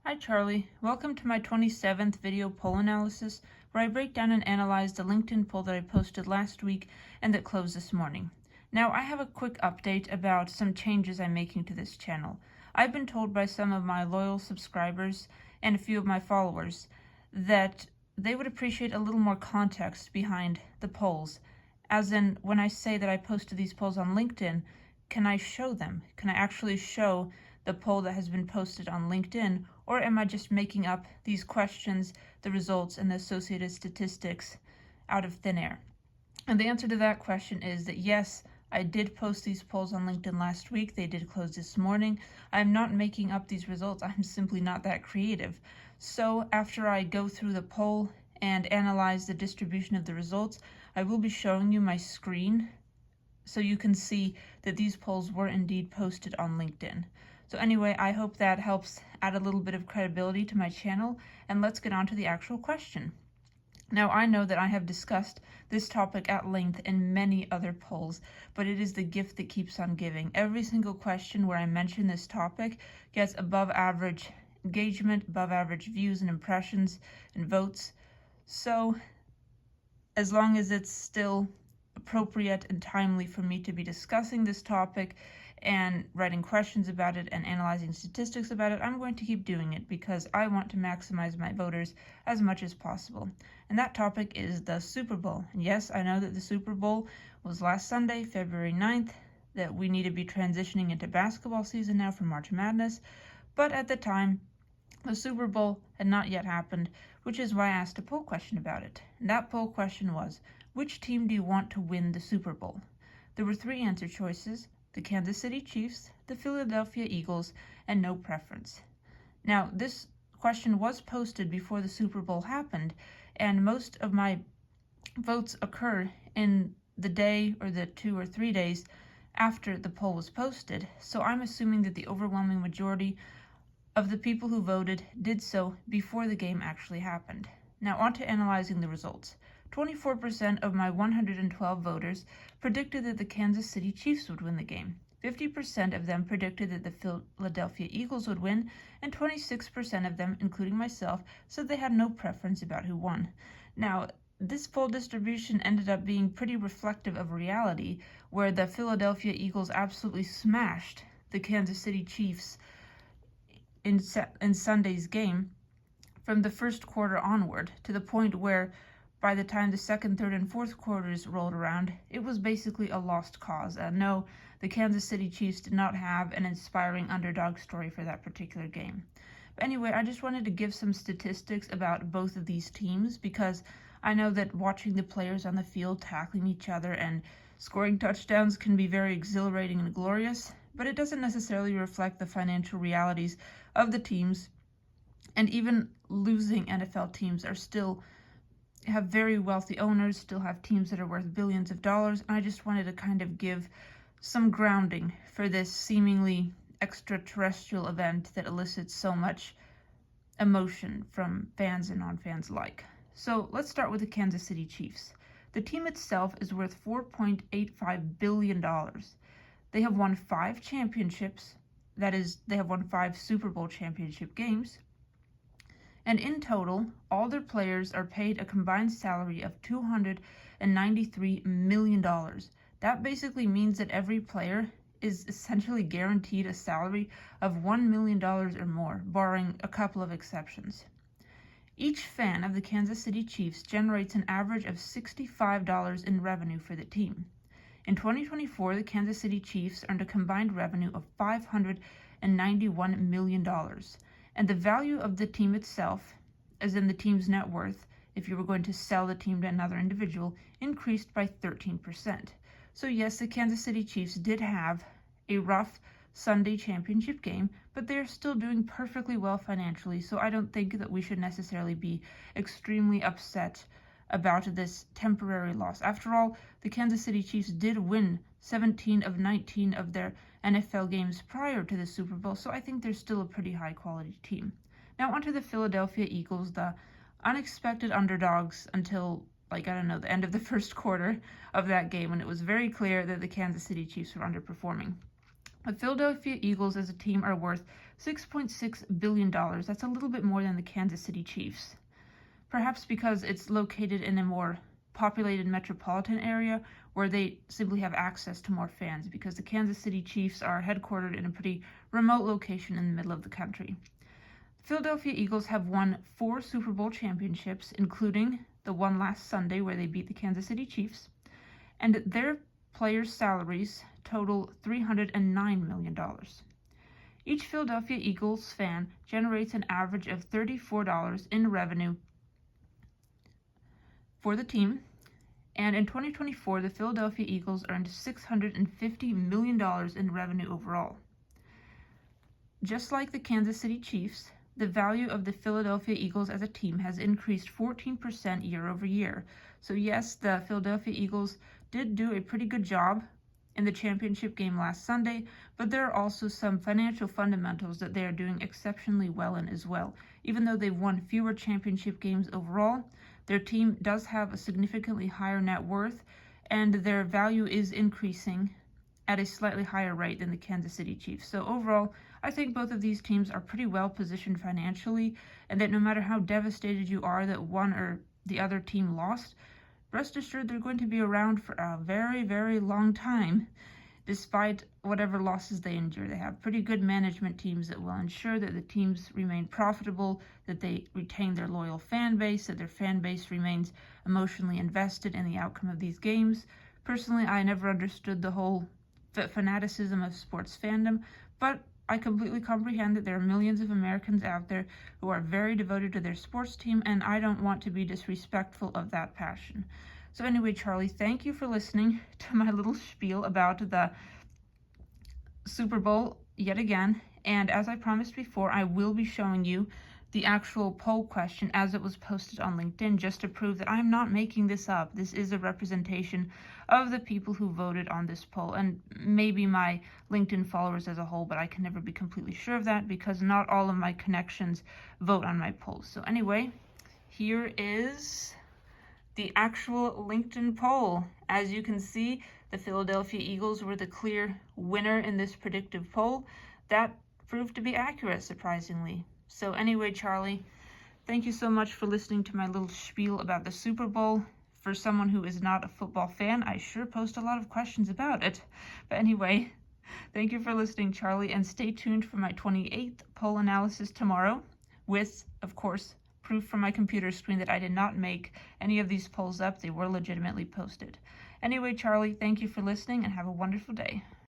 Hi Charlie, welcome to my 27th video poll analysis where I break down and analyze the LinkedIn poll that I posted last week and that closed this morning. Now I have a quick update about some changes I'm making to this channel. I've been told by some of my loyal subscribers and a few of my followers that they would appreciate a little more context behind the polls. As in, when I say that I posted these polls on LinkedIn, can I show them? Can I actually show the poll that has been posted on LinkedIn, or am I just making up these questions, the results, and the associated statistics out of thin air? And the answer to that question is that yes, I did post these polls on LinkedIn last week. They did close this morning. I'm not making up these results. I'm simply not that creative. So after I go through the poll and analyze the distribution of the results, I will be showing you my screen so you can see that these polls were indeed posted on LinkedIn. So anyway, I hope that helps add a little bit of credibility to my channel, and let's get on to the actual question. Now, I know that I have discussed this topic at length in many other polls, but it is the gift that keeps on giving. Every single question where I mention this topic gets above average engagement, above average views and impressions and votes. So as long as it's still appropriate and timely for me to be discussing this topic and writing questions about it and analyzing statistics about it, I'm going to keep doing it because I want to maximize my voters as much as possible. And that topic is the Super Bowl. And yes, I know that the Super Bowl was last Sunday, February 9th, that we need to be transitioning into basketball season now for March Madness. But at the time, the Super Bowl had not yet happened, which is why I asked a poll question about it. And that poll question was, which team do you want to win the Super Bowl? There were three answer choices: the Kansas City Chiefs, the Philadelphia Eagles, and no preference. Now, this question was posted before the Super Bowl happened, and most of my votes occur in the day or the 2 or 3 days after the poll was posted, so I'm assuming that the overwhelming majority of the people who voted did so before the game actually happened. Now on to analyzing the results. 24% of my 112 voters predicted that the Kansas City Chiefs would win the game. 50% of them predicted that the Philadelphia Eagles would win, and 26% of them, including myself, said they had no preference about who won. Now, this poll distribution ended up being pretty reflective of reality, where the Philadelphia Eagles absolutely smashed the Kansas City Chiefs in Sunday's game from the first quarter onward, to the point where by the time the second, third, and fourth quarters rolled around, it was basically a lost cause. No, the Kansas City Chiefs did not have an inspiring underdog story for that particular game. But anyway, I just wanted to give some statistics about both of these teams, because I know that watching the players on the field tackling each other and scoring touchdowns can be very exhilarating and glorious, but it doesn't necessarily reflect the financial realities of the teams. And even losing NFL teams are still have very wealthy owners, still have teams that are worth billions of dollars. And I just wanted to kind of give some grounding for this seemingly extraterrestrial event that elicits so much emotion from fans and non-fans alike. So let's start with the Kansas City Chiefs. The team itself is worth $4.85 billion. They have won 5 championships. That is, they have won 5 Super Bowl championship games. And in total, all their players are paid a combined salary of $293 million. That basically means that every player is essentially guaranteed a salary of $1 million or more, barring a couple of exceptions. Each fan of the Kansas City Chiefs generates an average of $65 in revenue for the team. In 2024, the Kansas City Chiefs earned a combined revenue of $591 million. And the value of the team itself, as in the team's net worth, if you were going to sell the team to another individual, increased by 13%. So yes, the Kansas City Chiefs did have a rough Sunday championship game, but they are still doing perfectly well financially, so I don't think that we should necessarily be extremely upset about this temporary loss. After all, the Kansas City Chiefs did win 17 of 19 of their NFL games prior to the Super Bowl, so I think they're still a pretty high quality team. Now onto the Philadelphia Eagles, the unexpected underdogs until, the end of the first quarter of that game, when it was very clear that the Kansas City Chiefs were underperforming. The Philadelphia Eagles as a team are worth $6.6 billion. That's a little bit more than the Kansas City Chiefs. Perhaps because it's located in a more populated metropolitan area where they simply have access to more fans, because the Kansas City Chiefs are headquartered in a pretty remote location in the middle of the country. The Philadelphia Eagles have won 4 Super Bowl championships, including the one last Sunday where they beat the Kansas City Chiefs, and their players' salaries total $309 million. Each Philadelphia Eagles fan generates an average of $34 in revenue for the team, and in 2024, the Philadelphia Eagles earned $650 million in revenue overall. Just like the Kansas City Chiefs, the value of the Philadelphia Eagles as a team has increased 14% year over year. So yes, the Philadelphia Eagles did do a pretty good job in the championship game last Sunday, but there are also some financial fundamentals that they are doing exceptionally well in as well. Even though they've won fewer championship games overall, their team does have a significantly higher net worth, and their value is increasing at a slightly higher rate than the Kansas City Chiefs. So overall, I think both of these teams are pretty well positioned financially, and that no matter how devastated you are that one or the other team lost, rest assured they're going to be around for a very, very long time, despite whatever losses they endure. They have pretty good management teams that will ensure that the teams remain profitable, that they retain their loyal fan base, that their fan base remains emotionally invested in the outcome of these games. Personally, I never understood the whole fanaticism of sports fandom, but I completely comprehend that there are millions of Americans out there who are very devoted to their sports team, and I don't want to be disrespectful of that passion. So anyway, Charlie, thank you for listening to my little spiel about the Super Bowl yet again. And as I promised before, I will be showing you the actual poll question as it was posted on LinkedIn, just to prove that I'm not making this up. This is a representation of the people who voted on this poll, and maybe my LinkedIn followers as a whole, but I can never be completely sure of that because not all of my connections vote on my polls. So anyway, here is the actual LinkedIn poll. As you can see, the Philadelphia Eagles were the clear winner in this predictive poll. That proved to be accurate, surprisingly. So anyway, Charlie, thank you so much for listening to my little spiel about the Super Bowl. For someone who is not a football fan, I sure post a lot of questions about it. But anyway, thank you for listening, Charlie, and stay tuned for my 28th poll analysis tomorrow with, of course, proof from my computer screen that I did not make any of these polls up. They were legitimately posted. Anyway, Charlie, thank you for listening and have a wonderful day.